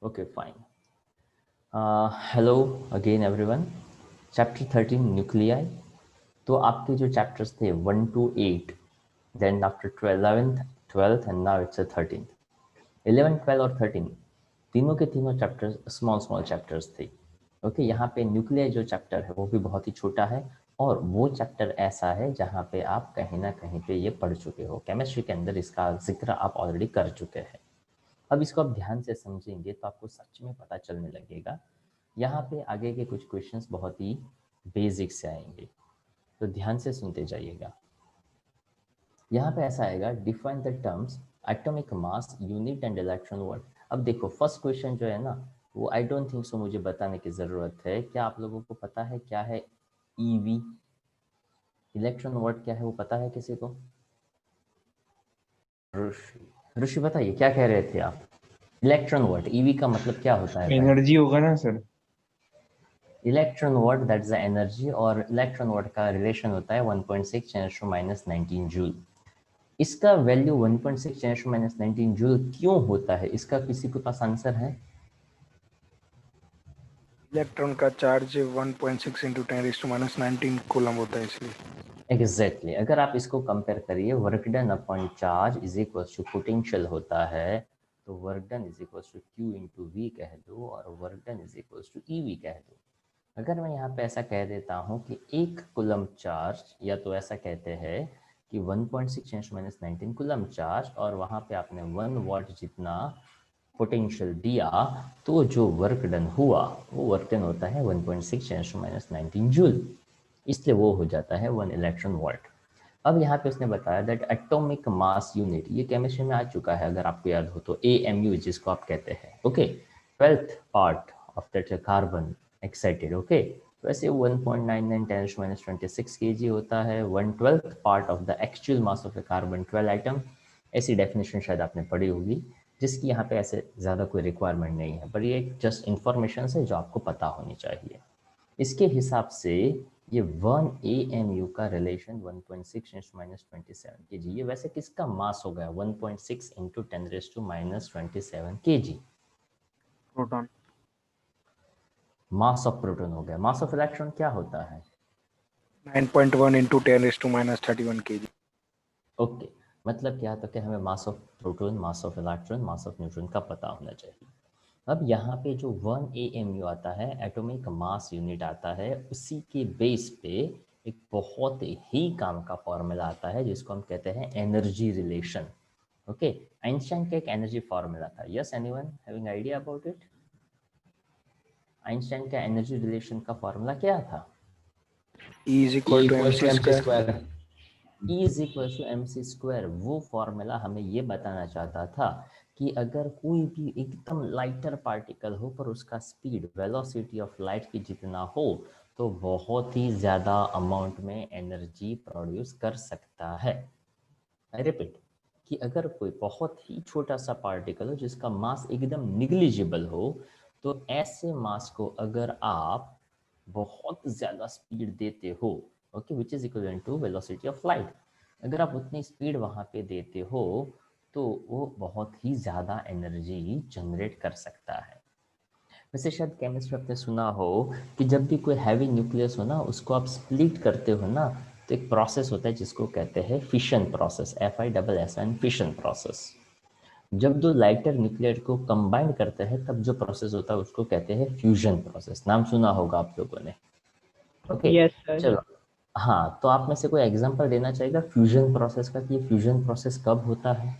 Okay, fine. Hello again everyone. Chapter 13 Nuclei. तो आपके जो चैप्टर्स थे 1 to 8, then after 11th and now it's a 13th. 11, 12 और 13 तीनों के तीनों चैप्टर्स स्मॉल चैप्टर्स थे. ओके, यहाँ पे न्यूक्लियर जो चैप्टर है वो भी बहुत ही छोटा है और वो चैप्टर ऐसा है जहाँ पे आप कहीं ना कहीं पे ये पढ़ चुके हो. केमिस्ट्री के अंदर इसका जिक्र आप ऑलरेडी कर चुके हैं. अब इसको आप ध्यान से समझेंगे तो आपको सच में पता चलने लगेगा. यहाँ पे आगे के कुछ क्वेश्चंस बहुत ही बेसिक से आएंगे, तो ध्यान से सुनते जाइएगा. यहाँ पे ऐसा आएगा, define the terms atomic mass, unit and electron volt. अब देखो फर्स्ट क्वेश्चन जो है ना, वो आई डोंट थिंक सो मुझे बताने की ज़रूरत है. क्या आप लोगों को पता है क्या है ईवी, इलेक्ट्रॉन वोल्ट क्या है, वो पता है किसी को? ऋषि बताइए, क्या कह रहे थे आप? इलेक्ट्रॉन वोल्ट, ईवी का मतलब क्या होता है भाई? एनर्जी होगा ना sir. Electron volt that is the energy, और इलेक्ट्रॉन वोल्ट का रिलेशन होता है 1.6 × 10⁻19 जूल. इसका वैल्यू 1.6 × 10⁻19 जूल क्यों होता है, इसका किसी के पास आंसर है? इलेक्ट्रॉन का चार्ज 1.6 × 10⁻19 कूलम होता है इसलिए. एग्जैक्टली. अगर आप इसको कंपेयर करिए, work done upon charge is equal to potential होता है, तो work done is equal to Q into V कह दो और work done is equal to eV कह दो. अगर मैं यहाँ पे ऐसा कह देता हूँ कि 1 कूलम चार्ज, या तो ऐसा कहते हैं कि 1.6 × 10⁻19 कूलम चार्ज, और वहाँ पे आपने 1 वॉट जितना पोटेंशियल दिया, तो जो वर्क डन हुआ वो वर्क डन होता है 1.6 × 10⁻19 जूल. इसलिए वो हो जाता है 1 इलेक्ट्रॉन वोल्ट. अब यहाँ पे उसने बताया दैट एटॉमिक मास यूनिट, ये केमिस्ट्री में आ चुका है अगर आपको याद हो तो, AMU जिसको आप कहते हैं. Okay, 12th part of that carbon excited. Okay, वैसे 1.99 × 10⁻26 kg होता है. 1/12th part of the actual mass of the carbon 12 item. ऐसी डेफिनेशन शायद आपने पढ़ी होगी, जिसकी यहाँ पे ऐसे ज़्यादा कोई रिक्वायरमेंट नहीं है, पर ये जस्ट इंफॉर्मेशन है जो आपको पता होनी चाहिए. इसके हिसाब से ये 1 AMU का रिलेशन 1.6 × -27 kg, ये वैसे किसका मास हो गया? 1.6 × 10⁻27 kg. Proton. Mass of proton हो गया. मास ऑफ इलेक्ट्रॉन क्या होता है? 9.1 × 10⁻31 kg. ओके, मतलब क्या, तो क्या हमें मास of proton, mass of electron, mass of neutron का पता होना चाहिए. अब यहाँ पे जो 1 AMU आता है, एटॉमिक मास यूनिट आता है, उसी के बेस पे एक बहुत ही काम का फॉर्मूला आता है जिसको हम कहते हैं एनर्जी रिलेशन. ओके, आइंस्टाइन का एक एनर्जी फॉर्मूला था. Yes, anyone having idea about it? Einstein का एनर्जी रिलेशन का फॉर्मूला क्या था? E is equal to mc square. E is equal to mc². वो फॉर्मूला हमें ये बताना चाहता था कि अगर कोई भी एकदम लाइटर पार्टिकल हो पर उसका स्पीड वेलोसिटी ऑफ लाइट की जितना हो, तो बहुत ही ज़्यादा अमाउंट में एनर्जी प्रोड्यूस कर सकता है. आई रिपीट कि अगर कोई बहुत ही छोटा सा पार्टिकल हो जिसका मास एकदम निग्लिजिबल हो, तो ऐसे मास को अगर आप बहुत ज़्यादा स्पीड देते हो, okay, which is equal to velocity of light, अगर आप उतनी स्पीड वहाँ पे देते हो तो वो बहुत ही ज़्यादा एनर्जी जनरेट कर सकता है. वैसे शायद केमिस्ट्री आपने सुना हो कि जब भी कोई हैवी न्यूक्लियस हो ना, उसको आप स्प्लिट करते हो ना, तो एक प्रोसेस होता है जिसको कहते हैं fission process, FISSN, fission process. जब दो लाइटर न्यूक्लियर को कंबाइन करते हैं तब जो प्रोसेस होता है उसको कहते हैं फ्यूजन प्रोसेस. नाम सुना होगा आप लोगों ने. Okay, yes sir. चलो. हाँ, तो आप में से कोई एग्जांपल देना चाहेगा फ्यूजन प्रोसेस का कि ये फ्यूजन प्रोसेस कब होता है?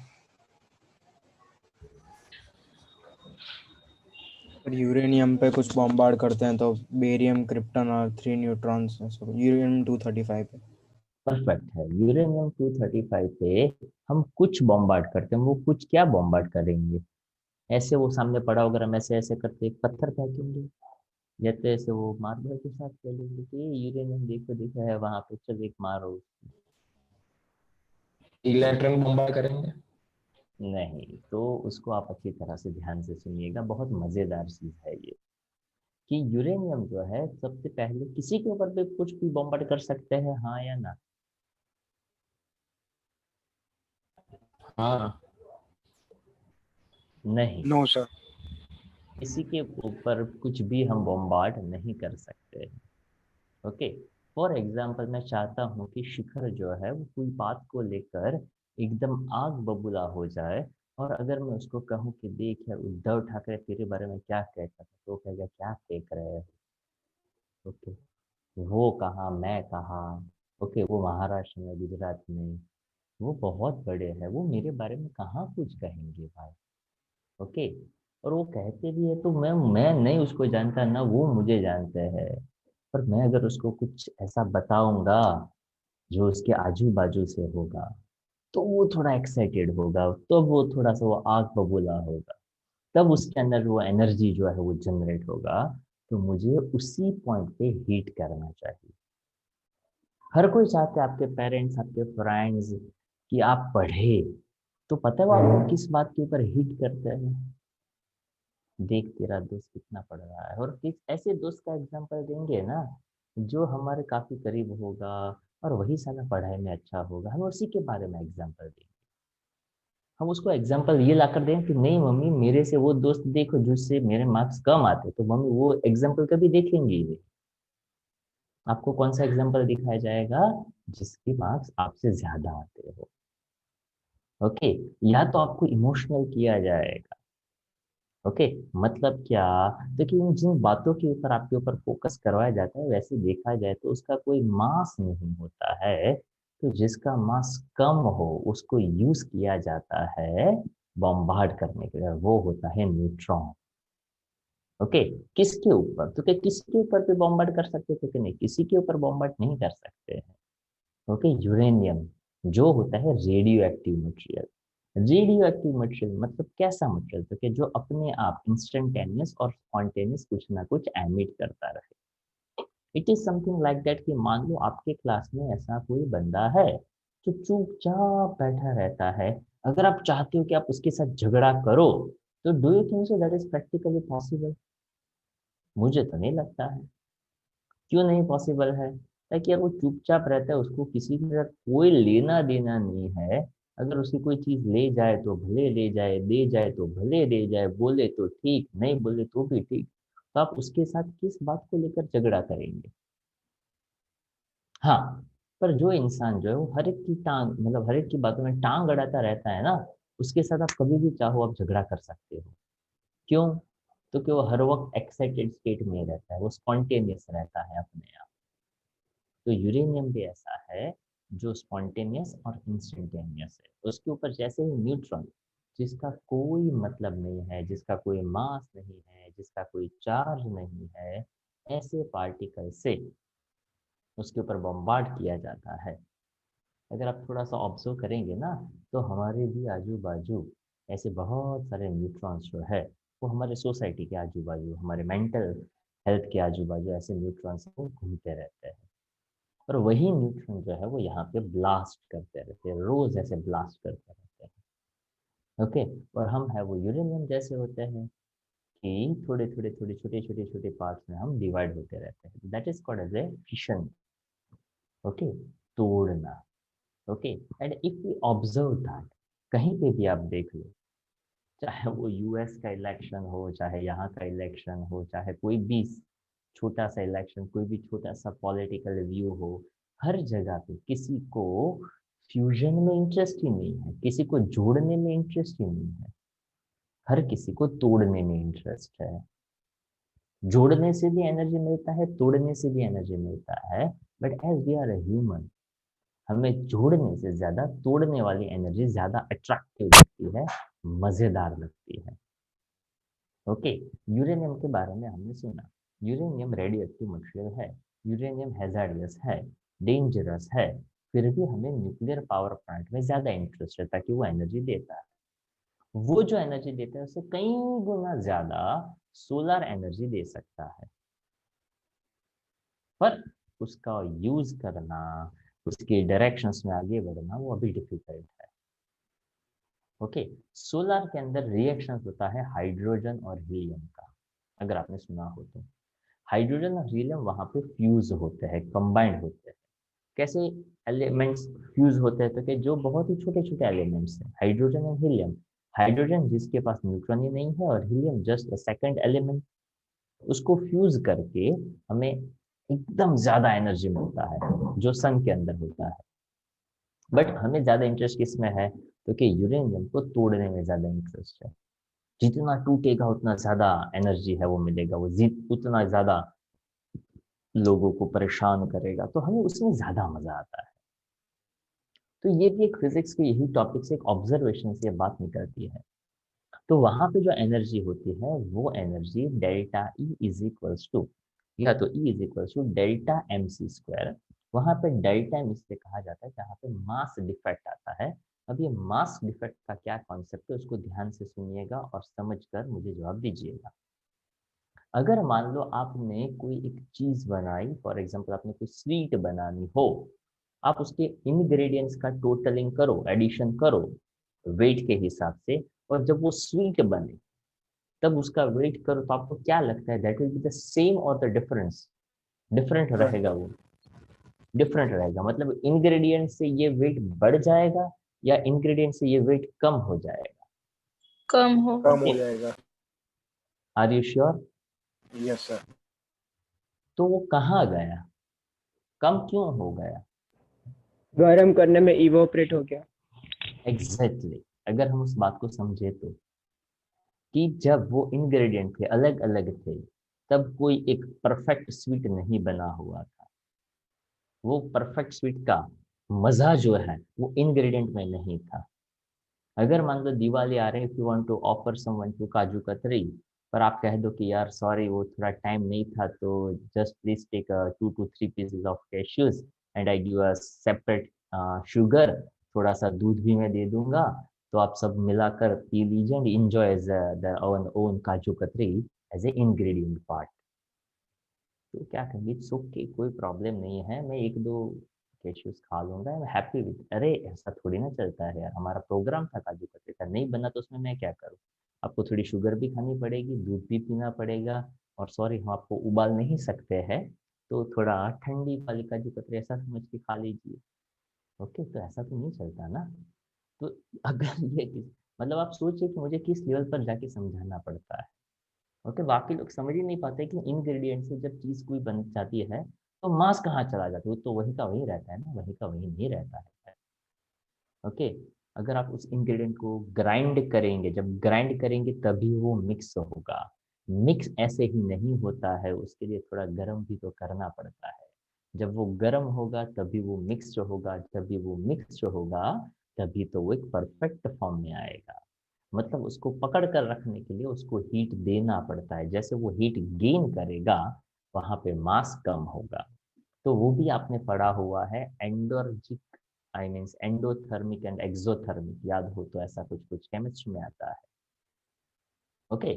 यूरेनियम पे कुछ बॉम्बार्ड करते हैं तो बेरियम, क्रिप्टन और 3 न्यूट्रॉन्स. यूरेनियम 235 पे. परफेक्ट है. यूरेनियम 235 पे हम कुछ बॉम्बार्ड करते हैं. वो कुछ क्या बॉम्बार्ड करेंगे? ऐसे वो सामने पड़ा होगा, हम ऐसे ऐसे करते एक पत्थर फेंकेंगे, या तो ऐसे वो मार्बल के साथ खेलेंगे कि ये यूरेनियम देखो दिखा है वहां पे, चल एक मारो. इलेक्ट्रॉन बम्बार्ड करेंगे. नहीं, तो उसको आप अच्छी तरह से ध्यान से सुनिएगा, बहुत मजेदार चीज है ये, कि यूरेनियम जो है सबसे पहले किसी के ऊपर भी कुछ भी बॉम्बार्ड कर सकते हैं, हाँ या ना? हाँ. नहीं. No sir. किसी के ऊपर कुछ भी हम बॉम्बार्ड नहीं कर सकते। ओके, फॉर एग्जाम्पल मैं चाहता हूँ कि शिखर जो है वो कोई बात को लेकर एकदम आग बबूला हो जाए, और अगर मैं उसको कहूँ कि देख यार उद्धव ठाकरे तेरे बारे में क्या कहता था, तो कहेगा क्या फेंक रहे हो। ओके, वो कहाँ मैं कहाँ। ओके, वो महाराष्ट्र में, गुजरात में, वो बहुत बड़े हैं, वो मेरे बारे में कहाँ कुछ कहेंगे भाई। ओके, और वो कहते भी है तो मैं नहीं उसको जानता ना वो मुझे जानते हैं, पर मैं अगर उसको कुछ ऐसा बताऊंगा जो उसके आजू बाजू से होगा, तो वो थोड़ा एक्साइटेड होगा, तो वो थोड़ा सा वो आग बबूला होगा, तब उसके अंदर वो एनर्जी जो है वो जनरेट होगा। तो मुझे उसी पॉइंट पे हीट करना चाहिए। हर कोई चाहते हैं, आपके पेरेंट्स, आपके फ्रेंड्स, कि आप पढ़े, तो पता है वो आपको किस बात के ऊपर हिट करते हैं? देख तेरा दोस्त कितना पढ़ रहा है, और किस ऐसे दोस्त का एग्जांपल देंगे ना जो हमारे काफी करीब होगा, और वही साला पढ़ाई में अच्छा होगा, हम उसी के बारे में एग्जांपल देंगे। हम उसको एग्जांपल ये लाकर दें कि नहीं मम्मी मेरे से वो दोस्त देखो जिससे मेरे मार्क्स कम आते, तो मम्मी वो एग्जांपल कभी देखेंगी ही नहीं। आपको कौन सा एग्जांपल दिखाया जाएगा? जिसके मार्क्स आपसे ज्यादा आते हो। ओके, या तो आपको इमोशनल किया जाएगा। ओके, मतलब क्या? देखिए इन जिन बातों के ऊपर आपके ऊपर फोकस करवाया जाता है, वैसे देखा जाए तो उसका कोई मास नहीं होता है। तो जिसका मास कम हो उसको यूज किया जाता है बॉम्बार्ड करने के लिए, वो होता है न्यूट्रॉन। ओके, किसके ऊपर? तो क्या किसी के ऊपर भी बॉम्बार्ड कर सकते थे कि नहीं? किसी के ऊपर बॉम्बार्ड नहीं कर सकते हैं। ओके, यूरेनियम जो होता है radio active material. Radio active material मतलब कैसा मटेरियल? तो कि जो अपने आप इंस्टेंटेनियस और स्पॉन्टेनियस कुछ ना कुछ एमिट करता रहे। It is something like that कि मान लो आपके क्लास में ऐसा कोई बंदा है जो चुपचाप बैठा रहता है, अगर आप चाहते हो कि आप उसके साथ झगड़ा करो, तो do you think so that is practically possible? मुझे तो नहीं लगता है। क्यों नहीं पॉसिबल है? ताकि यार वो चुपचाप रहता है, उसको किसी के साथ कोई लेना देना नहीं है। अगर उसकी कोई चीज ले जाए तो भले ले जाए, दे जाए तो भले दे जाए, बोले तो ठीक, नहीं बोले तो भी ठीक, तो आप उसके साथ किस बात को लेकर झगड़ा करेंगे? हाँ, पर जो इंसान जो है वो हर एक की टांग, मतलब हर एक की बातों में टांग अड़ाता रहता है ना, उसके साथ आप कभी भी चाहो आप झगड़ा कर सकते हो। क्यों? तो कि वो हर वक्त एक्साइटेड स्टेट में रहता है, वो स्पॉन्टेनियस रहता है अपने आप। तो यूरेनियम भी ऐसा है जो स्पॉन्टेनियस और इंस्टेंटेनियस है। उसके ऊपर जैसे ही न्यूट्रॉन, जिसका कोई मतलब नहीं है, जिसका कोई मास नहीं है, जिसका कोई चार्ज नहीं है, ऐसे पार्टिकल से उसके ऊपर बॉम्बार्ड किया जाता है। अगर आप थोड़ा सा ऑब्जर्व करेंगे ना, तो हमारे भी आजू बाजू ऐसे बहुत सारे न्यूट्रॉन्स जो है वो हमारे सोसाइटी के आजू बाजू, हमारे मेंटल हेल्थ के आजू बाजू ऐसे न्यूट्रॉन्स वो घूमते रहते हैं। और वही न्यूट्रॉन जो है वो यहाँ पे ब्लास्ट करते रहते हैं, रोज ऐसे ब्लास्ट करते रहते हैं। ओके, और हम है वो यूरेनियम जैसे होते हैं कि थोड़े थोड़े थोड़े छोटे छोटे छोटे पार्ट्स में हम डिवाइड होते रहते हैं। That is called as a fission. Okay, तोड़ना। Okay, and if we observe that, कहीं पे भी आप देख लो, चाहे वो यूएस का इलेक्शन हो, चाहे यहाँ का इलेक्शन हो, चाहे कोई भी छोटा सा इलेक्शन, कोई भी छोटा सा पॉलिटिकल व्यू हो, हर जगह पे किसी को फ्यूजन में इंटरेस्ट ही नहीं है, किसी को जोड़ने में इंटरेस्ट ही नहीं है, हर किसी को तोड़ने में इंटरेस्ट है। जोड़ने से भी एनर्जी मिलता है, तोड़ने से भी एनर्जी मिलता है, but as we are a human, हमें जोड़ने से ज्यादा तोड़ने वाली एनर्जी ज्यादा अट्रैक्टिव लगती है, मजेदार लगती है। ओके, यूरेनियम के बारे में हमने सुना। यूरेनियम रेडियो एक्टिव मटेरियल है, यूरेनियम हैजार्डियस है, डेंजरस है, फिर भी हमें न्यूक्लियर पावर प्लांट में ज्यादा इंटरेस्ट है ताकि वो एनर्जी देता है। वो जो एनर्जी देता है उससे कई गुना ज्यादा सोलर एनर्जी दे सकता है, पर उसका यूज करना, उसके डायरेक्शंस में आगे बढ़ना वो अभी डिफिकल्ट है। ओके, सोलर के अंदर रिएक्शन होता है हाइड्रोजन और हीलियम का, अगर आपने सुना हो तो। हाइड्रोजन और हीलियम वहां पे फ्यूज होते हैं, कंबाइंड होते हैं। कैसे एलिमेंट्स फ्यूज होते हैं? तो कि जो बहुत ही छोटे छोटे एलिमेंट्स हैं, हाइड्रोजन और हीलियम, हाइड्रोजन जिसके पास न्यूट्रॉन ही नहीं है और हीलियम जस्ट सेकंड एलिमेंट, उसको फ्यूज करके हमें एकदम ज्यादा एनर्जी मिलता है जो सन के अंदर होता है। बट हमें ज्यादा इंटरेस्ट किस में है, क्योंकि यूरेनियम को तोड़ने में ज्यादा इंटरेस्ट है। जितना टूटेगा उतना ज्यादा एनर्जी है वो मिलेगा, वो उतना ज्यादा लोगों को परेशान करेगा, तो हमें उसमें ज्यादा मजा आता है। तो ये भी एक फिजिक्स के यही टॉपिक से एक ऑब्जर्वेशन से बात निकलती है। तो वहां पे जो एनर्जी होती है वो energy delta E is equals to, या तो E is equals to delta M C square. वहां पे डेल्टा एम इससे कहा जाता है जहाँ पे मास डिफेक्ट आता है। अब ये मास डिफेक्ट का क्या कॉन्सेप्ट है उसको ध्यान से सुनिएगा और समझकर मुझे जवाब दीजिएगा। अगर मान लो आपने कोई एक चीज बनाई, फॉर एग्जांपल आपने कोई स्वीट बनानी हो, आप उसके इंग्रेडिएंट्स का टोटलिंग करो, एडिशन करो वेट के हिसाब से, और जब वो स्वीट बने तब उसका वेट करो, तो आपको क्या लगता है that will be the same और द डिफरेंस? डिफरेंट रहेगा वो, डिफरेंट रहेगा। मतलब इंग्रेडिएंट से ये वेट बढ़ जाएगा या इंग्रेडिएंट से ये वेट कम हो जाएगा? कम होगा। कम हो जाएगा। Are you sure? Yes sir. तो वो कहाँ गया, कम क्यों हो गया? गर्म करने में इवोपरेट हो गया। एग्जैक्टली अगर हम उस बात को समझे तो, कि जब वो इंग्रेडिएंट थे अलग अलग थे तब कोई एक परफेक्ट स्वीट नहीं बना हुआ था। वो परफेक्ट स्वीट का मजा जो है वो इंग्रेडिएंट में नहीं था। अगर मान लो दिवाली आ रही है, if you want to offer someone to kaju katri, पर आप कह दो कि यार सॉरी वो थोड़ा टाइम नहीं था, तो just please take 2 to 3 pieces of cashews and I give a separate sugar, थोड़ा सा दूध भी मैं दे दूंगा, तो आप सब मिलाकर पी लीजिए and enjoy as the own kaju katri as a ingredient part. तो क्या कहेंगे, इट्स ओके, कोई प्रॉब्लम नहीं है, मैं 1-2 कैश्यूज खा लूंगा, आई एम हैप्पी विद। अरे ऐसा थोड़ी ना चलता है यार, हमारा प्रोग्राम था काजू कतरी का, नहीं बना तो उसमें मैं क्या करूँ? आपको थोड़ी शुगर भी खानी पड़ेगी, दूध भी पीना पड़ेगा, और सॉरी हम आपको उबाल नहीं सकते हैं, तो थोड़ा ठंडी वाली काजू कतरी ऐसा समझ के खा लीजिए। ओके, तो ऐसा तो नहीं चलता ना। तो अगर ये मतलब आप सोचिए कि मुझे किस लेवल पर जाके समझाना पड़ता है। ओके, बाकी लोग समझ ही नहीं पाते कि इंग्रेडिएंट से जब चीज कोई बन जाती है तो मांस कहाँ चला जाता है, वो तो वही का वही रहता है ना, वही का वही नहीं रहता है। ओके, अगर आप उस इंग्रेडिएंट को ग्राइंड करेंगे, जब ग्राइंड करेंगे तभी वो मिक्स होगा। मिक्स ऐसे ही नहीं होता है, उसके लिए थोड़ा गर्म भी तो करना पड़ता है। जब वो गर्म होगा तभी वो मिक्स होगा, जब वो मिक्स होगा तभी तो वो एक परफेक्ट फॉर्म में आएगा। मतलब उसको पकड़ कर रखने के लिए उसको हीट देना पड़ता है, जैसे वो हीट गेन करेगा वहां पे मास कम होगा। तो वो भी आपने पढ़ा हुआ है, endoergic I means endothermic and exothermic, याद हो तो ऐसा कुछ कुछ केमिस्ट्री में आता है। ओके,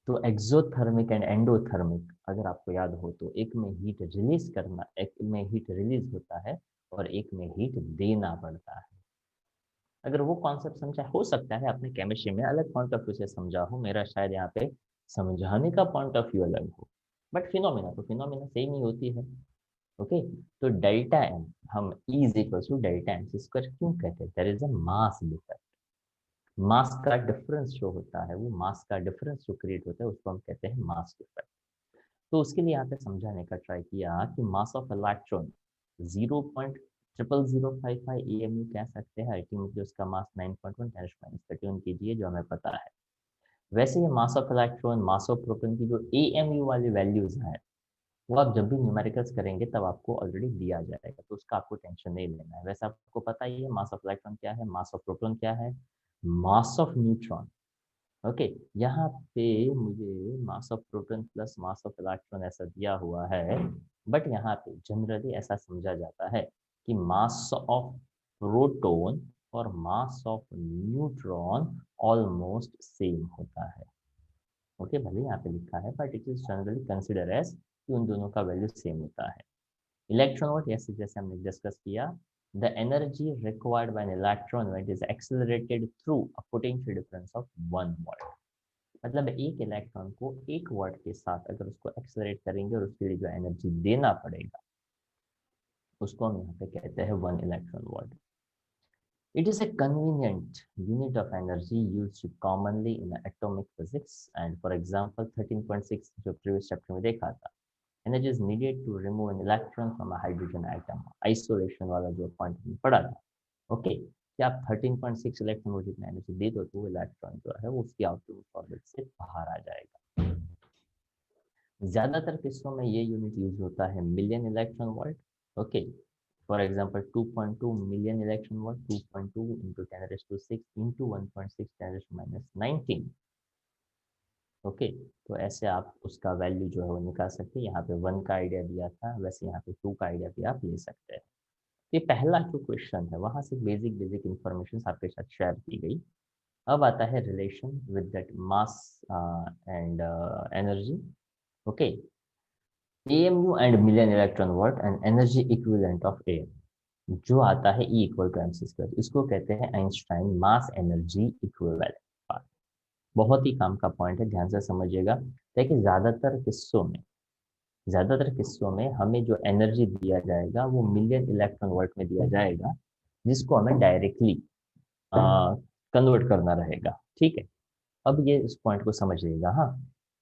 तो एक्सोथर्मिक एंड एंडोथर्मिक अगर आपको याद हो तो एक में हीट रिलीज करना, एक में हीट रिलीज होता है और एक में हीट देना पड़ता है। अगर वो कॉन्सेप्ट समझा, हो सकता है आपने केमिस्ट्री में अलग पॉइंट ऑफ व्यू से समझा हो, मेरा शायद यहाँ पे समझाने का पॉइंट ऑफ व्यू अलग हो, बट फिनोमिना तो फिनोमिना सेम ही होती है। ओके, तो डेल्टा एम हम E is equal to delta M C square क्यों कहते हैं? There is a mass difference. Mass का डिफरेंस जो होता है, वो मास का डिफरेंस जो क्रिएट होता है उसको हम कहते हैं मास डिफरेंस। तो उसके लिए यहाँ पे समझाने का ट्राई किया कि मास ऑफ इलेक्ट्रॉन 0.0055 AMU कह सकते हैं, अल्टीमेटली उसका मास 9.1 10⁻³ कीजिए जो हमें पता है। वैसे ये mass of electron, mass of proton की जो AMU वाली वैल्यूज है वो आप जब भी न्यूमेरिकल्स करेंगे तब आपको ऑलरेडी दिया जाएगा, तो उसका आपको टेंशन नहीं लेना है। वैसे आपको पता ही है मास ऑफ इलेक्ट्रॉन क्या है, मास ऑफ प्रोटॉन क्या है, मास ऑफ न्यूट्रॉन। ओके, यहाँ पे मुझे मास of proton plus mass of electron ऐसा दिया हुआ है, बट यहाँ पे जनरली ऐसा समझा जाता है कि मास ऑफ प्रोटॉन और mass of neutron almost same होता है। ओके, भले यहाँ पे लिखा है but it is generally consider as कि उन दोनों का वैल्यू सेम होता है। इलेक्ट्रॉन वोल्ट, जैसे हमने डिस्कस किया, the energy required by an electron volt is accelerated through a potential difference of 1 volt। मतलब एक इलेक्ट्रॉन को 1 वॉट के साथ अगर उसको एक्सेलरेट करेंगे और उसके लिए जो एनर्जी देना पड़ेगा उसको हम यहाँ पे कहते हैं 1 electron volt. It is a convenient unit of energy used commonly in atomic physics, and for example 13.6 जो previous chapter में देखा था, energy is needed to remove an electron from a hydrogen atom. Isolation वाला जो point हमने पढ़ा था, okay, कि आप 13.6 इलेक्ट्रॉन को जितना एनर्जी दे दो तो वो इलेक्ट्रॉन जो है वो उसकी आउटपुट ऑर्बिट से बाहर आ जाएगा। ज्यादातर किस्सों में ये यूनिट यूज होता है million electron volt, okay. For example 2.2 million electron volt, 2.2 into 10⁻⁶ into 1.6 10⁻⁹ okay. तो ऐसे आप उसका वैल्यू जो है वो निकाल सकते हैं। यहाँ पे 1 का आइडिया दिया था, वैसे यहाँ पे 2 का आइडिया भी आप ले सकते हैं। ये पहला जो क्वेश्चन है वहां से बेसिक इंफॉर्मेशन आपके साथ शेयर की गई। अब आता है relation with that mass and energy, okay. AMU and million electron volt and energy equivalent of AM जो आता है E = mc², इसको कहते हैं आइंस्टाइन मास एनर्जी इक्विवेलेंट। बहुत ही काम का पॉइंट है, ध्यान से समझिएगा। देखिए ज्यादातर किस्सों में हमें जो एनर्जी दिया जाएगा वो मिलियन इलेक्ट्रॉन वोल्ट में दिया जाएगा, जिसको हमें डायरेक्टली कन्वर्ट करना रहेगा, ठीक है। अब ये इस पॉइंट को समझिएगा। हाँ,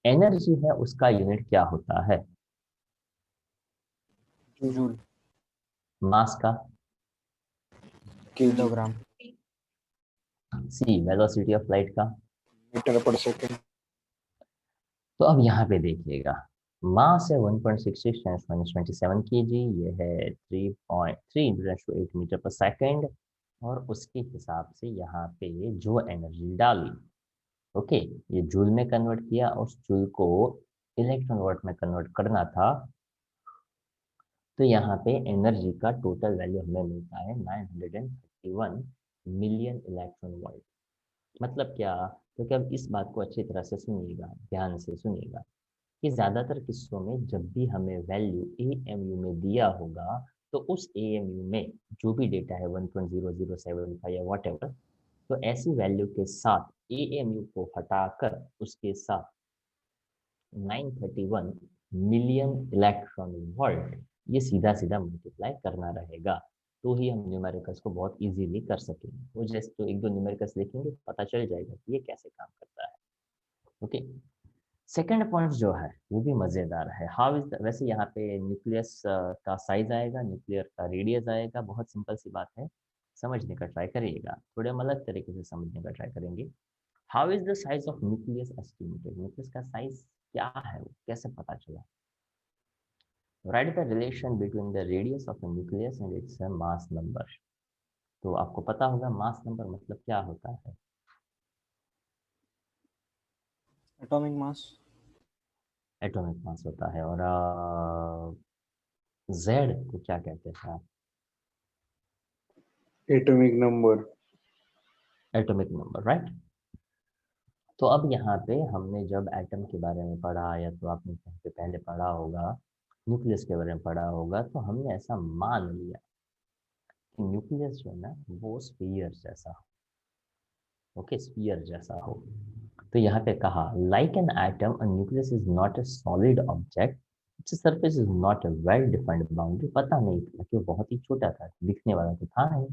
एनर्जी है उसका यूनिट क्या होता है? जूल। मास का? Kilogram. C velocity of light का? मीटर/सेकंड। तो अब यहाँ पे देखिएगा, मास है 1.66 × 10⁻⁻27 kg, ये है 3.3 × 10⁸ मीटर/सेकंड, और उसके हिसाब से यहाँ पे जो एनर्जी डाली, ओके, ये जूल में कन्वर्ट किया, उस जूल को इलेक्ट्रॉन वोल्ट में कन्वर्ट करना था, तो यहाँ पे एनर्जी का टोटल वैल्यू हमें मिलता है 931 मिलियन इलेक्ट्रॉन वोल्ट। मतलब क्या? क्योंकि अब इस बात को अच्छी तरह से सुनिएगा, ध्यान से सुनिएगा, कि ज्यादातर किस्सों में जब भी हमें वैल्यू AMU में दिया होगा तो उस AMU में जो भी डेटा है 1.0075 या व्हाटएवर, तो ऐसी वैल्यू के साथ AMU को हटाकर उसके साथ 931 मिलियन इलेक्ट्रॉन वोल्ट ये सीधा सीधा मल्टीप्लाई करना रहेगा, तो ही हम न्यूमेरिकल्स को बहुत इजीली कर सकेंगे। वो जस्ट तो 1-2 न्यूमेरिकल्स देखेंगे तो पता चल जाएगा कि ये कैसे काम करता है, ओके। सेकंड पॉइंट जो है वो भी मजेदार है। हाउ इज, वैसे यहाँ पे न्यूक्लियस का साइज आएगा, न्यूक्लियर का रेडियस आएगा, बहुत सिंपल सी बात है, समझने का ट्राई करिएगा, थोड़े हम अलग तरीके से समझने का ट्राई करेंगे। How is the size of nucleus estimated? Nucleus का साइज क्या है, वो कैसे पता चला? Right the relation between the radius of a nucleus and its mass number. तो आपको पता होगा मास नंबर मतलब क्या होता है? Atomic mass. एटॉमिक मास होता है। और जेड को क्या कहते हैं आप? Atomic number. Atomic number, right. तो अब यहाँ पे हमने जब एटम के बारे में पढ़ा, या तो आपने पहले पढ़ा होगा न्यूक्लियस के बारे में पढ़ा होगा, तो हमने ऐसा मान लिया कि न्यूक्लियस जो है ना वो स्फीयर जैसा हो, ओके, स्फीयर जैसा हो। तो यहाँ पे कहा like an atom a nucleus is not a solid object, its surface is not a well defined boundary. पता नहीं था कि वो बहुत ही छोटा था, दिखने वाला तो था नहीं,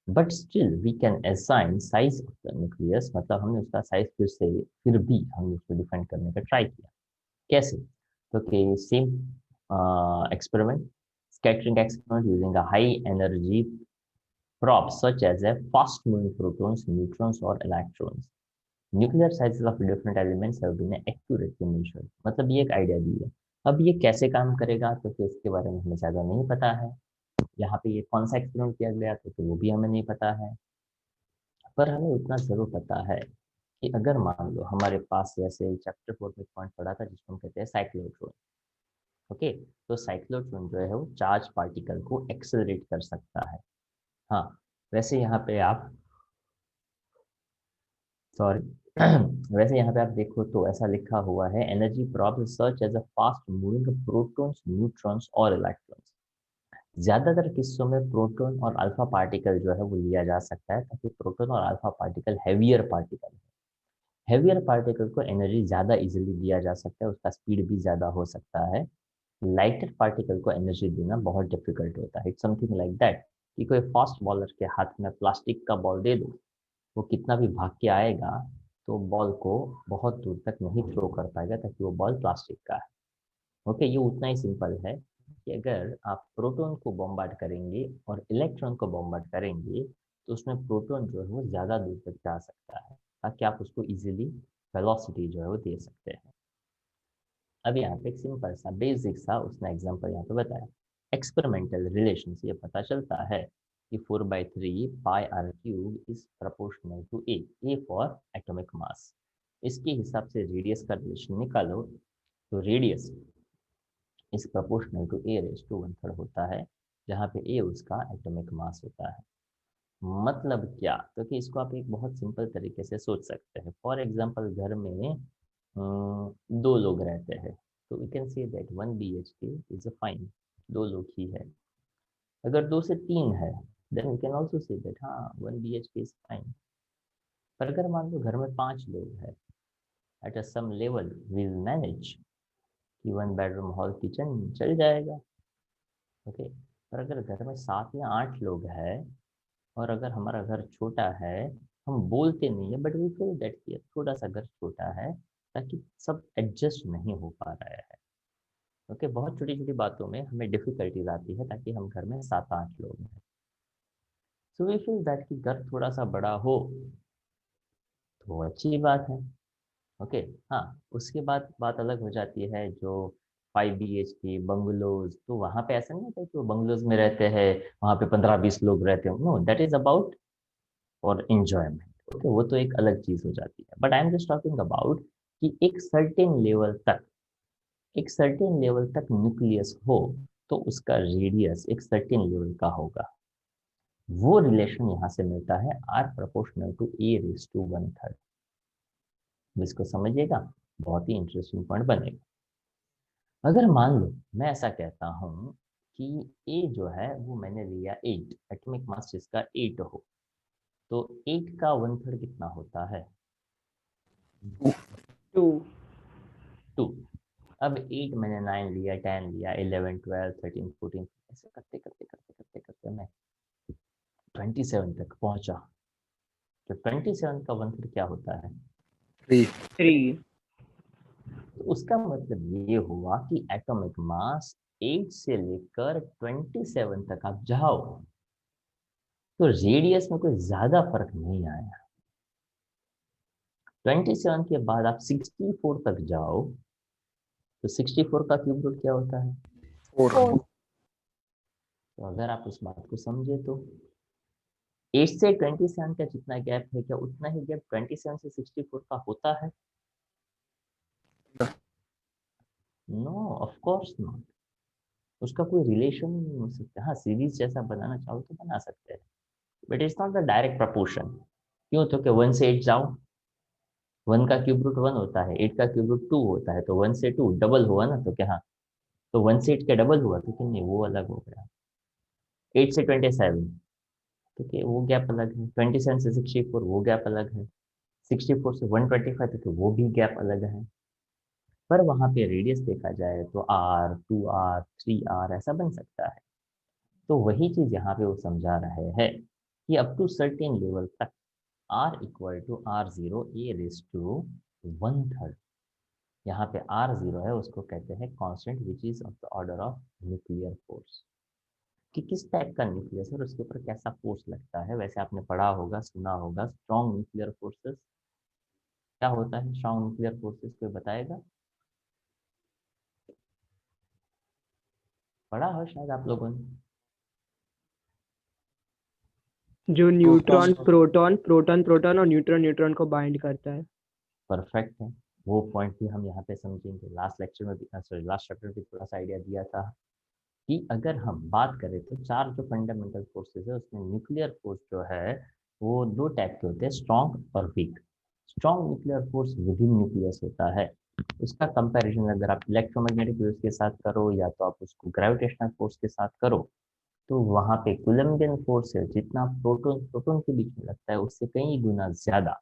but still we can assign size of the nucleus, मतलब हमने उसका साइज फिर भी हमने उसको डिफाइन करने का ट्राई किया। कैसे? तो कि same experiment, scattering experiment using a high energy probe such as a fast moving protons, neutrons or electrons. Nuclear sizes of different elements have been accurately measured. मतलब ये एक आइडिया दी है। अब ये कैसे काम करेगा तो फिर उसके बारे में हमें ज़्यादा नहीं पता है। यहाँ पे ये कौन सा एक्सपेरिमेंट किया गया तो वो भी हमें नहीं पता है, पर हमें उतना जरूर पता है कि अगर मान लो हमारे पास, जैसे चैप्टर 4 में पॉइंट पढ़ा था जिसको हम कहते हैं साइक्लोट्रॉन, ओके, तो साइक्लोट्रॉन जो है वो चार्ज पार्टिकल को एक्सेलरेट कर सकता है। हाँ, वैसे यहाँ पे आप सॉरी वैसे यहाँ पे आप देखो तो ऐसा लिखा हुआ है energy probe search as a fast moving protons, neutrons और इलेक्ट्रॉन्स। ज्यादातर किस्सों में प्रोटॉन और अल्फा पार्टिकल जो है वो लिया जा सकता है, ताकि प्रोटॉन और अल्फा पार्टिकल हैवियर पार्टिकल है। हैवियर पार्टिकल को एनर्जी ज्यादा इजीली दिया जा सकता है, उसका स्पीड भी ज्यादा हो सकता है। लाइटर पार्टिकल को एनर्जी देना बहुत डिफिकल्ट होता है, इट्स समथिंग लाइक दैट। कि कोई फास्ट बॉलर के हाथ में प्लास्टिक का बॉल दे दो, वो कितना भी भाग के आएगा तो बॉल को बहुत दूर तक नहीं थ्रो कर पाएगा, ताकि वो बॉल प्लास्टिक का है। ओके, ये उतना ही सिंपल है कि अगर आप प्रोटॉन को बॉम्बार्ड करेंगे और इलेक्ट्रॉन को बॉम्बार्ड करेंगे तो उसमें प्रोटॉन जो है वो ज़्यादा दूर तक जा सकता है, ताकि आप उसको इजीली वेलोसिटी जो है वो दे सकते हैं। अब यहाँ पे एक सिंपल सा बेसिक सा उसने एग्जांपल यहाँ पे बताया। एक्सपेरिमेंटल रिलेशन से ये पता चलता है कि 4/3 pi r cube is proportional to A for atomic mass. इसके हिसाब से रेडियस का रिलेशन निकालो तो radius is proportional to A raise to 1/3 होता है, जहाँ पे ए उसका एटॉमिक मास होता है। मतलब क्या, तो कि इसको आप एक बहुत सिंपल तरीके से सोच सकते हैं। फॉर एग्जांपल घर में 2 लोग रहते हैं, तो we can say that 1 BHK is a fine, 2 लोग ही है। अगर 2 से 3 है then we can also say that हाँ 1 BHK इज फाइन। पर अगर मान लो घर में 5 लोग हैं, at a some level we will manage कि 1 बेडरूम हॉल किचन चल जाएगा। ओके, पर अगर घर में 7 या 8 लोग हैं और अगर हमारा घर छोटा है, हम बोलते नहीं है बट वी फील दैट कि थोड़ा सा घर छोटा है, ताकि सब एडजस्ट नहीं हो पा रहा है। ओके, बहुत छोटी छोटी बातों में हमें डिफिकल्टीज आती है, ताकि हम घर में 7-8 लोग हैं। सो वी फील दैट कि घर थोड़ा सा बड़ा हो तो अच्छी बात है। ओके, हाँ, उसके बाद बात अलग हो जाती है जो 5 BHK बंगलोज, तो वहाँ पे ऐसा नहीं होता कि वो बंगलोज में रहते हैं, वहाँ पे 15-20 लोग रहते हैं। नो, दैट इज अबाउट और एंजॉयमेंट। ओके, वो तो एक अलग चीज हो जाती है। But I am just talking about कि एक सर्टेन लेवल तक न्यूक्लियस हो तो उसका रेडियस एक सर्टेन लेवल का होगा। वो रिलेशन यहाँ से मिलता है R proportional to A raise to 1/3। इसको समझिएगा, बहुत ही इंटरेस्टिंग पॉइंट बनेगा। अगर मान लो मैं ऐसा कहता हूँ कि A जो है वो मैंने लिया 8, एटॉमिक मास जिसका 8 हो, तो 8 का 1/3 कितना होता है? 2 2। अब 8 मैंने 9 लिया, 10 लिया, 11, 12, 13, 14, ऐसे करते करते करते करते करते मैं 27 तक पहुंचा। तो 27 का 1/3 क्या होता है? 3। 3 तो उसका मतलब ये हुआ कि एटॉमिक मास 8 से लेकर 27 तक आप जाओ तो रेडियस में कोई ज्यादा फर्क नहीं आया। 27 के बाद आप 64 तक जाओ तो 64 का क्यूब रूट क्या होता है? 4। तो अगर आप उस बात को समझे तो 8 से 27 का जितना गैप है, क्या उतना ही गैप 27 से 64 का होता है? No, of course not. उसका कोई रिलेशन नहीं हो सकता। हाँ, सीरीज जैसा बनाना चाहो तो बना सकते हैं, but it's not the direct proportion. क्यों? तो कि 1 से 8 जाओ, 1 का क्यूब रूट 1 होता है, 8 का क्यूब रूट 2 होता है, तो 1 से 2 डबल हुआ ना, तो क्या? हाँ, तो 1 से 8 का डबल हुआ तो कि नहीं, वो अलग हो गया। 8 से 27 तो कि वो गैप अलग है, 27 से 64 वो गैप अलग है, 64 से 125 तो वो भी गैप अलग है। पर वहां पे रेडियस देखा जाए तो R, 2R, 3R ऐसा बन सकता है। तो वही चीज यहाँ पे वो समझा रहे हैं कि अप टू सर्टेन लेवल तक R equal to R0 A raise to 1/3। यहाँ पे R0 है, उसको कहते हैं constant which is of the order of nuclear force. कि किस टाइप का न्यूक्लियस है और उसके ऊपर कैसा फोर्स लगता है। वैसे आपने पढ़ा होगा, सुना होगा, स्ट्रॉन्ग न्यूक्लियर फोर्सेस। क्या होता है स्ट्रॉन्ग न्यूक्लियर फोर्सेस, कोई बताएगा? पढ़ा हो शायद आप लोगों ने। जो न्यूट्रॉन प्रोटॉन प्रोटॉन प्रोटॉन और न्यूट्रॉन न्यूट्रॉन को बाइंड करता है। परफेक्ट है, वो पॉइंट भी हम यहाँ पे समझेंगे। लास्ट लेक्चर में भी, सॉरी लास्ट चैप्टर में थोड़ा सा आइडिया दिया था कि अगर हम बात करें तो 4 जो फंडामेंटल फोर्सेस है उसमें न्यूक्लियर फोर्स जो है वो 2 टाइप के होते हैं, स्ट्रॉन्ग और weak. Strong nuclear force within nucleus होता है। उसका कंपैरिजन अगर आप इलेक्ट्रोमैग्नेटिक वेव्स के साथ करो या तो आप उसको ग्रेविटेशनल फोर्स के साथ करो, तो वहां पे कूलम्बियन फोर्स है, जितना प्रोटॉन प्रोटॉन के बीच में लगता है उससे कई गुना ज्यादा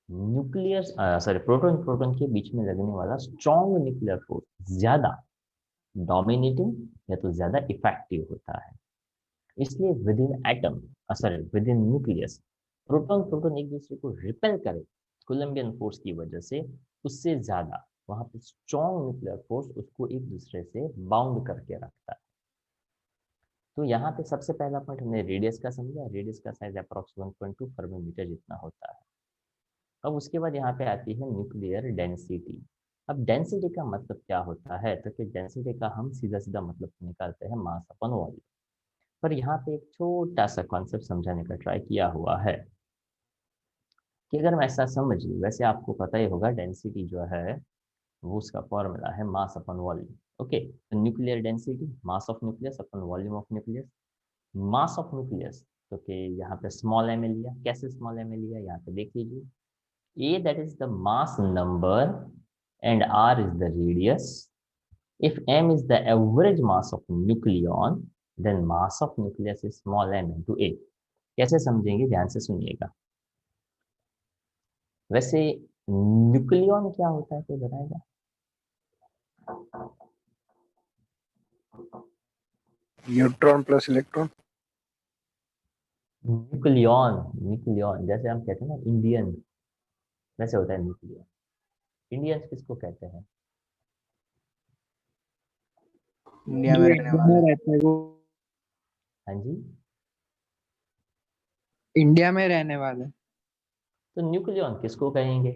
न्यूक्लियस सॉरी प्रोटॉन प्रोटॉन के बीच में लगने वाला स्ट्रॉन्ग न्यूक्लियर फोर्स ज्यादा डोमिनेटिंग या तो ज्यादा इफेक्टिव होता है। इसलिए with in atom, sorry with in nucleus, proton proton एक दूसरे को रिपेल करे कोलम्बियन फोर्स की वजह से, उससे ज्यादा वहां पे स्ट्रॉन्ग न्यूक्लियर फोर्स उसको एक दूसरे से बाउंड करके रखता है। तो यहाँ पे सबसे पहला पॉइंट हमने रेडियस का समझा, रेडियस का साइज अप्रॉक्स 1.2 फर्मीमीटर जितना होता है। अब उसके बाद यहाँ पे आती है न्यूक्लियर डेंसिटी। अब डेंसिटी का मतलब क्या होता है, तो कि डेंसिटी का हम सीधा सीधा मतलब निकालते हैं मास अपन वॉल्यूम। पर यहाँ पे एक छोटा सा कॉन्सेप्ट समझाने का ट्राई किया हुआ है कि अगर हम ऐसा समझिए, वैसे आपको पता ही होगा डेंसिटी जो है वो उसका फॉर्मूला है मास अपन वॉल्यूम। ओके, तो nuclear density mass of nucleus upon volume of nucleus. Mass of nucleus तो कि यहाँ पे स्मॉल एम लिया, कैसे स्मॉल एम लिया यहाँ पे देख लीजिए, A that is the mass number and R is the radius. If M is the average mass of nucleon, then mass of nucleus is small m into A. कैसे समझेंगे, ध्यान से सुनिएगा। वैसे न्यूक्लियन क्या होता है, कोई बताएगा? Neutron plus electron. Nucleon, nucleon जैसे हम कहते हैं ना इंडियन, वैसे होता है न्यूक्लियन। इंडियंस किसको कहते हैं? इंडिया में रहने वाले। रहता है वो, हाँ जी, इंडिया में रहने वाले। तो न्यूक्लियन किसको कहेंगे?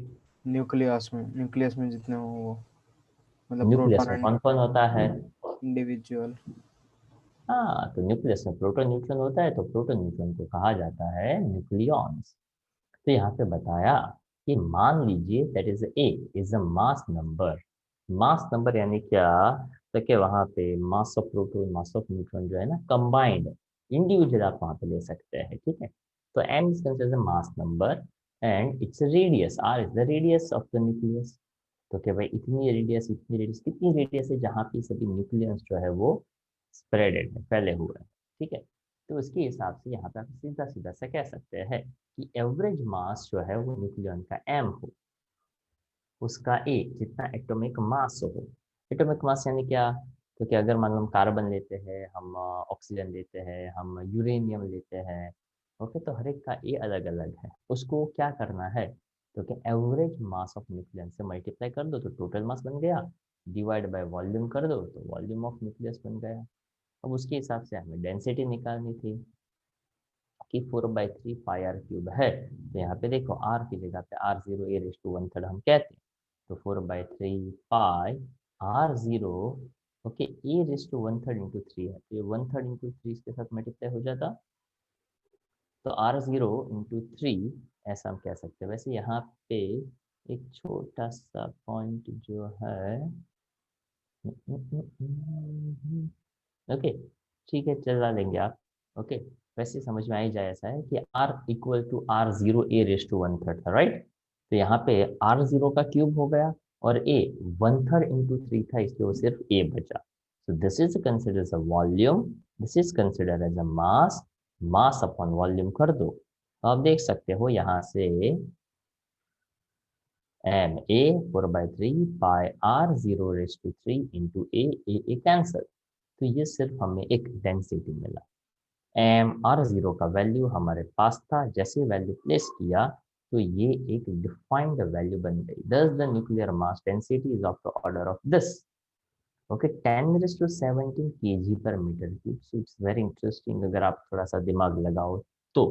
न्यूक्लियस में जितने हो वो, मतलब न्यूक्लियस में प्रोटॉन कौन कौन होता है? इंडिविजुअल। हाँ, तो न्यूक्लियस में प्रोटॉन न्यूट्रॉन होता है, तो प्रोटॉन न्यूट्रॉन को कहा जाता है न्यूक्लियॉन्स। तो यहाँ पे बताया कि मान लीजिए that is a is a mass number. Mass number यानी क्या, तो क्या वहाँ पे मास of proton mass of neutron जो है ना कंबाइंड, इंडिविजुअल आप वहाँ पे ले सकते हैं, ठीक है। तो M is considered mass number and it's radius, R is the radius of the nucleus. तो क्या भाई इतनी रेडियस, इतनी रेडियस, कितनी रेडियस है जहाँ पे सभी न्यूक्लियस जो है वो स्प्रेडेड है, फैले हुए हैं, ठीक है। तो उसके हिसाब से यहाँ पे आप सीधा सीधा से कह सकते हैं कि एवरेज मास जो है वो न्यूक्लियन का एम हो, उसका ए जितना एटॉमिक मास हो। एटॉमिक मास यानी क्या, तो क्या अगर मान लो हम कार्बन लेते हैं, हम ऑक्सीजन लेते हैं, हम यूरेनियम लेते हैं, ओके, तो हर एक का ए अलग अलग है। उसको क्या करना है, तो क्या एवरेज मास ऑफ न्यूक्लियन से मल्टीप्लाई कर दो तो टोटल मास बन गया, डिवाइड बाय वॉल्यूम कर दो तो वॉल्यूम ऑफ न्यूक्लियस बन गया। अब उसके हिसाब से हमें डेंसिटी निकालनी थी कि 4/3 पाई आर क्यूब है, तो यहाँ पे देखो आर की जगह पे R0 ए रेस टू 1/3 हम कहते हैं, तो 4/3 pi R0, okay, A raise to 1/3 into 3 है, तो ये 1/3 इंटू 3 इसके साथ मल्टीप्लाई हो जाता, तो R0 इंटू 3 ऐसा हम कह सकते हैं। वैसे यहाँ पे एक छोटा सा पॉइंट जो है, ओके, ठीक है, चला लेंगे आप, ओके। वैसे समझ में आ ही जाए, ऐसा है कि R equal to R0 A raise to 1/3 था, राइट। तो यहाँ पे R0 का क्यूब हो गया और A 1/3 इंटू 3 था, इसलिए वो सिर्फ A बचा। So this is consider as a volume, this is consider as a mass, mass upon volume कर दो, तो आप देख सकते हो यहाँ से M A 4/3 pi R0 raise to 3 into A cancel, तो ये सिर्फ हमें एक डेंसिटी मिला। एम R0 का वैल्यू हमारे पास था, जैसे वैल्यू प्लेस किया तो ये एक डिफाइंड वैल्यू बन गई। Thus the nuclear mass density is of the order of this, okay, 10⁻17 kg पर metre cube. So it's very interesting, अगर आप थोड़ा सा दिमाग लगाओ तो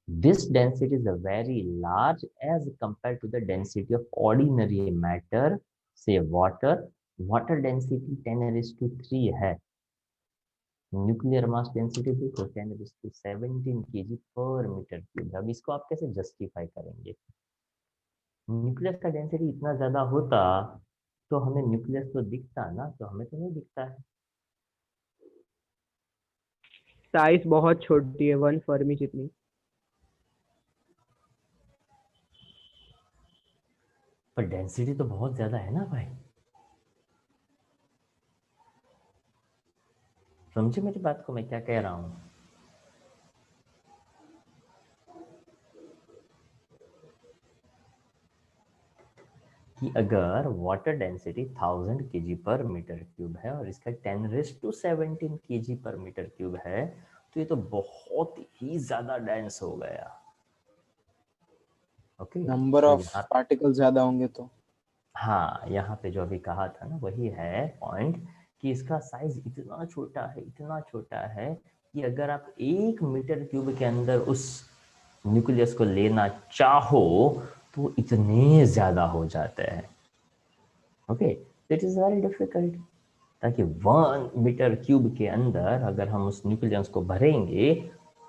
this density is a very large as compared to the density of ordinary matter, say water. Water density 10⁻3 है, nuclear mass density देखो 10⁻17 kg पर मीटर क्यूब। अब इसको आप कैसे जस्टिफाई करेंगे? न्यूक्लियस का डेंसिटी इतना ज्यादा होता तो हमें न्यूक्लियस तो दिखता ना, तो हमें तो नहीं दिखता है। साइज बहुत छोटी है, 1 फर्मी जितनी। पर डेंसिटी तो बहुत ज्यादा है ना भाई, समझे मेरी बात को मैं क्या कह रहा हूँ? कि अगर वाटर डेंसिटी 1000 kg पर मीटर क्यूब है और इसका 10⁻17 kg पर मीटर क्यूब है, तो ये तो बहुत ही ज्यादा डेंस हो गया। ओके, नंबर तो ऑफ यहाँ पार्टिकल ज्यादा होंगे तो हाँ, यहाँ पे जो अभी कहा था ना वही है पॉइंट, कि इसका साइज इतना छोटा है कि अगर आप 1 मीटर क्यूब के अंदर उस न्यूक्लियस को लेना चाहो तो इतने ज्यादा हो जाते हैं। Okay, it is very difficult, ताकि 1 मीटर क्यूब के अंदर अगर हम उस न्यूक्लियस को भरेंगे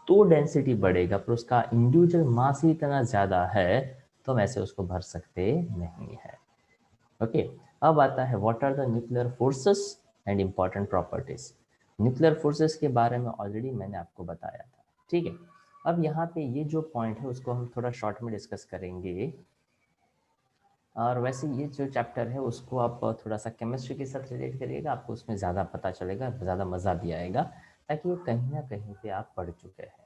तो डेंसिटी बढ़ेगा, पर उसका इंडिविजुअल मास ही इतना ज़्यादा है तो हम ऐसे उसको भर सकते नहीं है। ओके, अब आता है what are the nuclear forces and important properties. Nuclear forces के बारे में ऑलरेडी मैंने आपको बताया था, ठीक है। अब यहाँ पे ये जो पॉइंट है उसको हम थोड़ा शॉर्ट में डिस्कस करेंगे, और वैसे ये जो चैप्टर है उसको आप थोड़ा सा केमिस्ट्री के साथ रिलेट करिएगा, आपको उसमें ज़्यादा पता चलेगा, ज़्यादा मज़ा भी आएगा, ताकि ये कहीं ना कहीं पे आप पढ़ चुके हैं।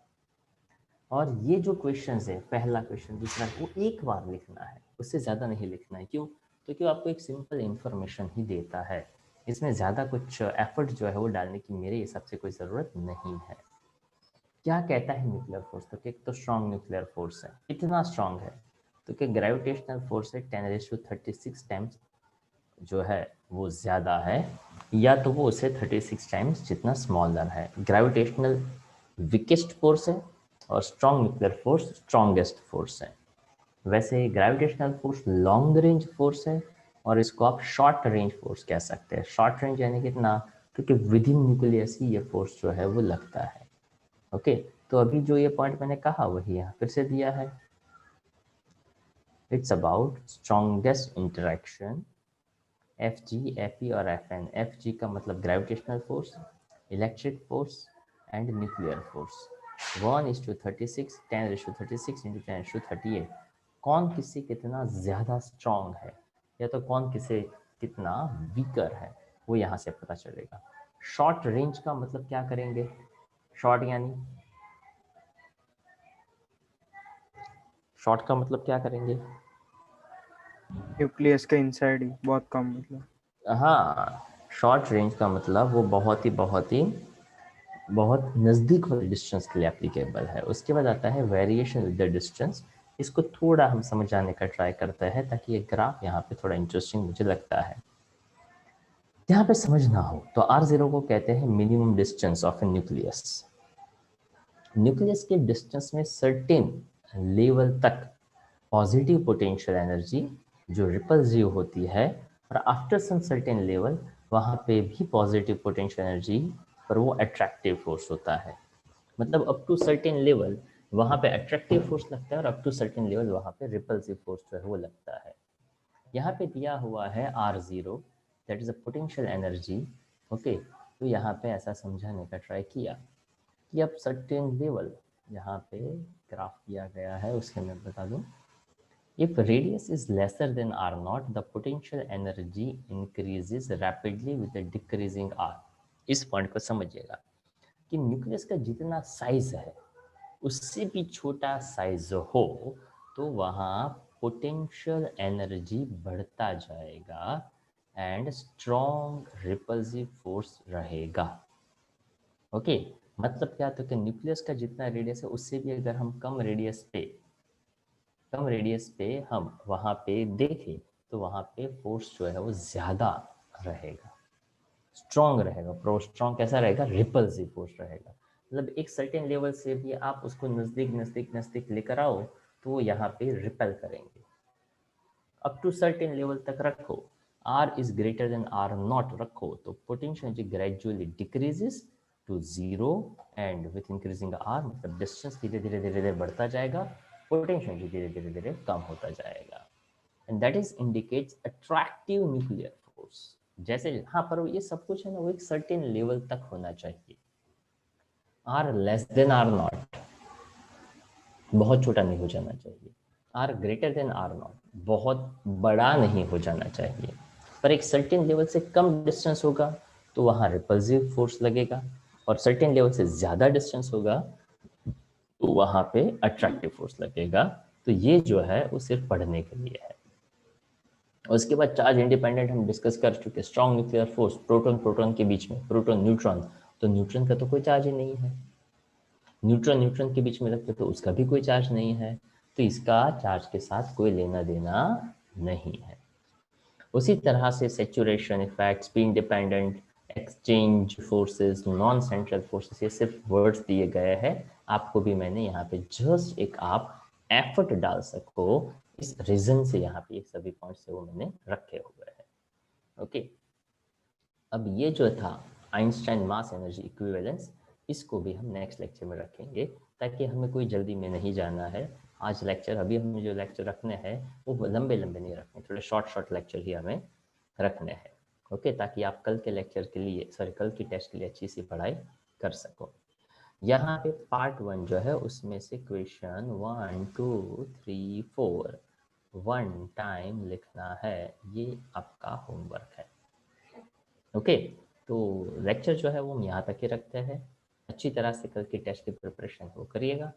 और ये जो क्वेश्चंस है, पहला क्वेश्चन, दूसरा, वो एक बार लिखना है, उससे ज़्यादा नहीं लिखना है। क्यों? तो क्यों आपको एक सिंपल इन्फॉर्मेशन ही देता है, इसमें ज़्यादा कुछ एफर्ट जो है वो डालने की मेरे हिसाब से कोई ज़रूरत नहीं है। क्या कहता है न्यूक्लियर फोर्स? तो एक तो स्ट्रॉन्ग न्यूक्लियर फोर्स है, इतना स्ट्रॉन्ग है तो क्या ग्रेविटेशनल फोर्स है 10⁻36 टाइम्स जो है वो ज़्यादा है, या तो वो उससे 36 टाइम्स जितना स्मॉलर है। ग्रेविटेशनल वीकेस्ट फोर्स है और strong nuclear force strongest force है। वैसे gravitational force long range force है और इसको आप शॉर्ट रेंज फोर्स कह सकते हैं। शॉर्ट रेंज यानी कितना? क्योंकि विद इन न्यूक्लियस ही ये फोर्स जो है वो लगता है। ओके, तो अभी जो ये पॉइंट मैंने कहा वही यहाँ फिर से दिया है। It's about strongest interaction Fg, Fe और Fn। Fg का मतलब gravitational force, electric force and nuclear force. 1:36, 10⁻36 into 10⁻38। कौन किससे कितना ज़्यादा स्ट्रॉन्ग है या तो कौन किसे कितना वीकर है वो यहाँ से पता चलेगा। शॉर्ट रेंज का मतलब क्या करेंगे? शॉर्ट यानी शॉर्ट का मतलब क्या करेंगे? न्यूक्लियस के इनसाइड ही बहुत कम, मतलब हाँ, शॉर्ट रेंज का मतलब वो बहुत नज़दीक वाले डिस्टेंस के लिए एप्लीकेबल है। उसके बाद आता है वेरिएशन विद द डिस्टेंस। इसको थोड़ा हम समझाने का ट्राई करते हैं ताकि ये ग्राफ यहाँ पे थोड़ा इंटरेस्टिंग मुझे लगता है। यहाँ पे समझना हो तो R0 को कहते हैं minimum distance of A nucleus. Nucleus के डिस्टेंस में सर्टेन लेवल तक पॉजिटिव पोटेंशियल एनर्जी जो रिपल्सिव होती है, और आफ्टर सम सर्टेन लेवल वहाँ पे भी पॉजिटिव पोटेंशियल एनर्जी पर वो अट्रैक्टिव फोर्स होता है। मतलब अप टू सर्टेन लेवल वहाँ पे अट्रैक्टिव फोर्स लगता है और अप टू सर्टेन लेवल वहाँ पे रिपल्सिव फोर्स जो है वो लगता है। यहाँ पे दिया हुआ है R0, that is a potential energy. Okay, तो यहाँ पे ऐसा समझाने का ट्राई किया कि अब सर्टेन लेवल यहाँ पे ग्राफ किया गया है, उसके मैं बता दूँ। If radius is lesser than R0, the potential energy increases rapidly with a decreasing R। इस पॉइंट को समझिएगा कि न्यूक्लियस का जितना साइज है उससे भी छोटा साइज हो तो वहाँ पोटेंशियल एनर्जी बढ़ता जाएगा एंड स्ट्रॉन्ग रिपल्सिव फोर्स रहेगा। ओके, मतलब क्या? तो कि न्यूक्लियस का जितना रेडियस है उससे भी अगर हम कम रेडियस पे हम वहाँ पे देखें तो वहाँ पे फोर्स जो है वो ज़्यादा रहेगा, स्ट्रॉन्ग रहेगा। प्रो स्ट्रॉन्ग कैसा रहेगा? रिपल्सिव फोर्स रहेगा। मतलब एक सर्टेन लेवल से भी आप उसको नज़दीक लेकर आओ तो वो यहाँ पे रिपेल करेंगे। अप टू सर्टेन लेवल तक रखो, R is greater than R0 रखो, तो potential energy gradually decreases to 0 and with increasing R मतलब डिस्टेंस धीरे धीरे बढ़ता जाएगा, पोटेंशियल एनर्जी धीरे धीरे कम होता जाएगा। And that is indicates attractive nuclear force. जैसे हाँ, पर ये सब कुछ है ना वो एक सर्टेन लेवल तक होना चाहिए। R लेस देन R0 बहुत छोटा नहीं हो जाना चाहिए, R ग्रेटर देन R0 बहुत बड़ा नहीं हो जाना चाहिए, पर एक सर्टेन लेवल से कम डिस्टेंस होगा तो वहाँ रिपल्सिव फोर्स लगेगा, और सर्टेन लेवल से ज़्यादा डिस्टेंस होगा तो वहाँ पे अट्रैक्टिव फोर्स लगेगा। तो ये जो है वो सिर्फ पढ़ने के लिए है। उसके बाद चार्ज इंडिपेंडेंट हम डिस्कस कर चुके, strong nuclear force proton proton के बीच में, प्रोटॉन न्यूट्रॉन, तो न्यूट्रॉन का तो कोई चार्ज ही नहीं है, न्यूट्रॉन न्यूट्रॉन के बीच में रखते तो उसका भी कोई चार्ज नहीं है, तो इसका चार्ज के साथ कोई लेना देना नहीं है। उसी तरह से saturation effect, spin dependent, exchange forces, non central forces, ये सिर्फ वर्ड्स दिए गए हैं, आपको भी मैंने यहाँ पे जस्ट एक आप एफर्ट डाल सको इस रीजन से, यहाँ पे सभी पॉइंट्स से वो मैंने रखे हुए हैं। ओके, अब ये जो था आइंस्टाइन मास एनर्जी इक्विवेलेंस, इसको भी हम नेक्स्ट लेक्चर में रखेंगे, ताकि हमें कोई जल्दी में नहीं जाना है। आज लेक्चर, अभी हमें जो लेक्चर रखने हैं वो लंबे लंबे नहीं रखने, थोड़े शॉर्ट लेक्चर ही हमें रखने हैं। ओके, ताकि आप कल के लेक्चर के लिए, सॉरी कल की टेस्ट के लिए अच्छी सी पढ़ाई कर सको। यहाँ पे पार्ट 1 जो है उसमें से क्वेश्चन 1 2 3 4 1 टाइम लिखना है, ये आपका होमवर्क है। ओके, तो लेक्चर जो है वो हम यहाँ तक ही रखते हैं। अच्छी तरह से कल की टेस्ट की प्रिपरेशन वो करिएगा।